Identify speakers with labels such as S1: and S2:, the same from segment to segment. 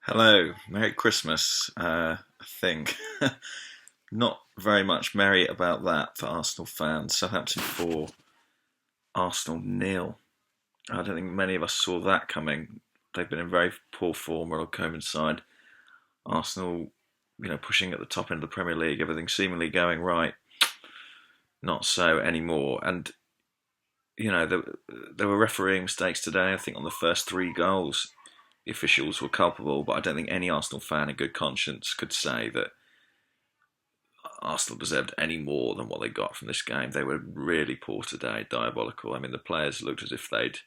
S1: Hello, Merry Christmas. I think not very much merry about that for Arsenal fans. Southampton 4, Arsenal nil. I don't think many of us saw that coming. They've been in very poor form, Ronald Koeman's side. Arsenal, pushing at the top end of the Premier League, everything seemingly going right. Not so anymore. And, there were refereeing mistakes today, I think, on the first three goals. The officials were culpable, but I don't think any Arsenal fan in good conscience could say that Arsenal deserved any more than what they got from this game. They were really poor today, diabolical. I mean, the players looked as if they'd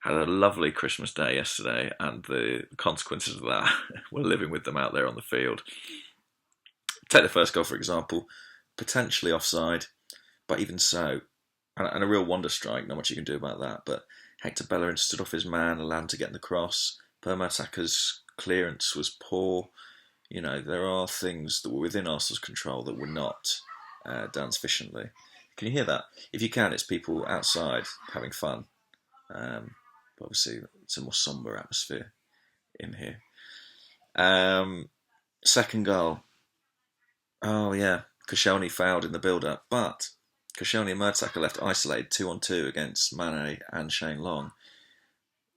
S1: had a lovely Christmas day yesterday, and the consequences of that were living with them out there on the field. Take the first goal, for example, potentially offside, but even so, and a real wonder strike, not much you can do about that, but Hector Bellerin stood off his man, allowed him to get in the cross. Mertesacker's clearance was poor. There are things that were within Arsenal's control that were not done sufficiently. Can you hear that? If you can, it's people outside having fun. But obviously, it's a more sombre atmosphere in here. Second goal. Oh, yeah. Koscielny fouled in the build-up, but Koscielny and Mertesacker left isolated 2-on-2 against Mane and Shane Long.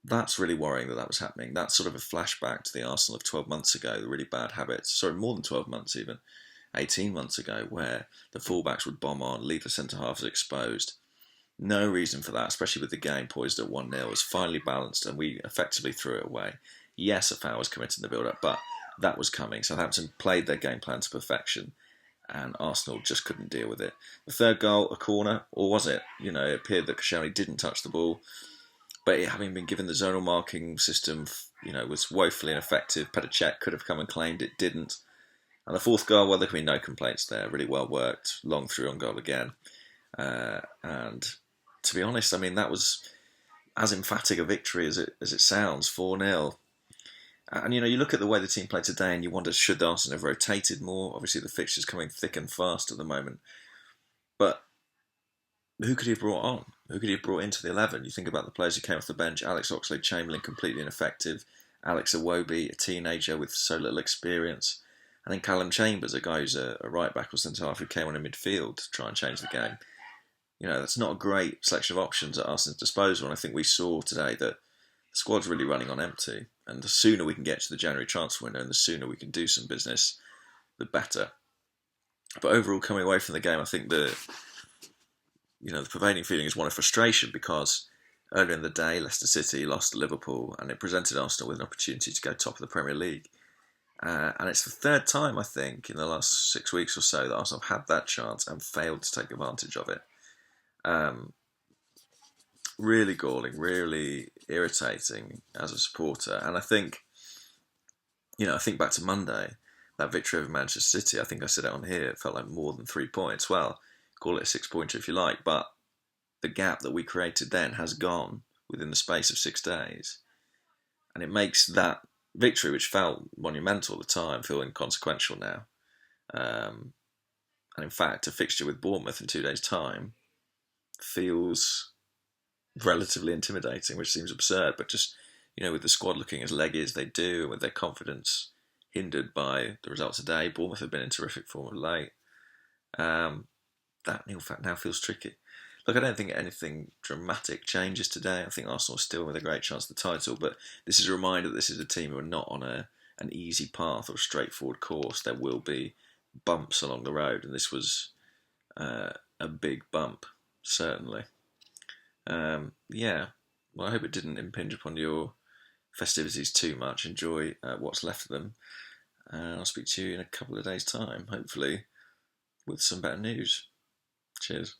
S1: That's really worrying that was happening. That's sort of a flashback to the Arsenal of 12 months ago, the really bad habits. Sorry, more than 12 months even. 18 months ago, where the fullbacks would bomb on, leave the centre-halves exposed. No reason for that, especially with the game poised at 1-0. It was finally balanced and we effectively threw it away. Yes, a foul was committed in the build-up, but that was coming. Southampton played their game plan to perfection and Arsenal just couldn't deal with it. The third goal, a corner, or was it? It appeared that Koscielny didn't touch the ball. But it having been given the zonal marking system, was woefully ineffective. Petr Cech could have come and claimed it, didn't. And the fourth goal, well, there can be no complaints there. Really well worked. Long through on goal again. And to be honest, I mean, that was as emphatic a victory as it sounds, 4-0. And, you look at the way the team played today and you wonder, should Arsenal have rotated more? Obviously, the fixture's coming thick and fast at the moment. But who could he have brought on? Who could he have brought into the 11? You think about the players who came off the bench. Alex Oxlade-Chamberlain, completely ineffective. Alex Iwobi, a teenager with so little experience. And then Callum Chambers, a guy who's a right-back or centre-half who came on in midfield to try and change the game. That's not a great selection of options at Arsenal's disposal. And I think we saw today that the squad's really running on empty. And the sooner we can get to the January transfer window and the sooner we can do some business, the better. But overall, coming away from the game, I think the prevailing feeling is one of frustration because earlier in the day, Leicester City lost to Liverpool and it presented Arsenal with an opportunity to go top of the Premier League. And it's the third time, I think, in the last 6 weeks or so that Arsenal have had that chance and failed to take advantage of it. Really galling, really irritating as a supporter. And I think back to Monday, that victory over Manchester City, I think I said it on here, it felt like more than 3 points. Well, call it a 6-pointer if you like, but the gap that we created then has gone within the space of 6 days. And it makes that victory, which felt monumental at the time, feel inconsequential now. And in fact, a fixture with Bournemouth in 2 days' time feels relatively intimidating, which seems absurd, but just, with the squad looking as leggy as they do, and with their confidence hindered by the result today, Bournemouth have been in terrific form of late. That in fact now feels tricky. Look, I don't think anything dramatic changes today. I think Arsenal is still with a great chance of the title, but this is a reminder that this is a team who are not on an easy path or a straightforward course. There will be bumps along the road, and this was a big bump, certainly. Well, I hope it didn't impinge upon your festivities too much. Enjoy what's left of them. I'll speak to you in a couple of days' time, hopefully with some better news. Cheers.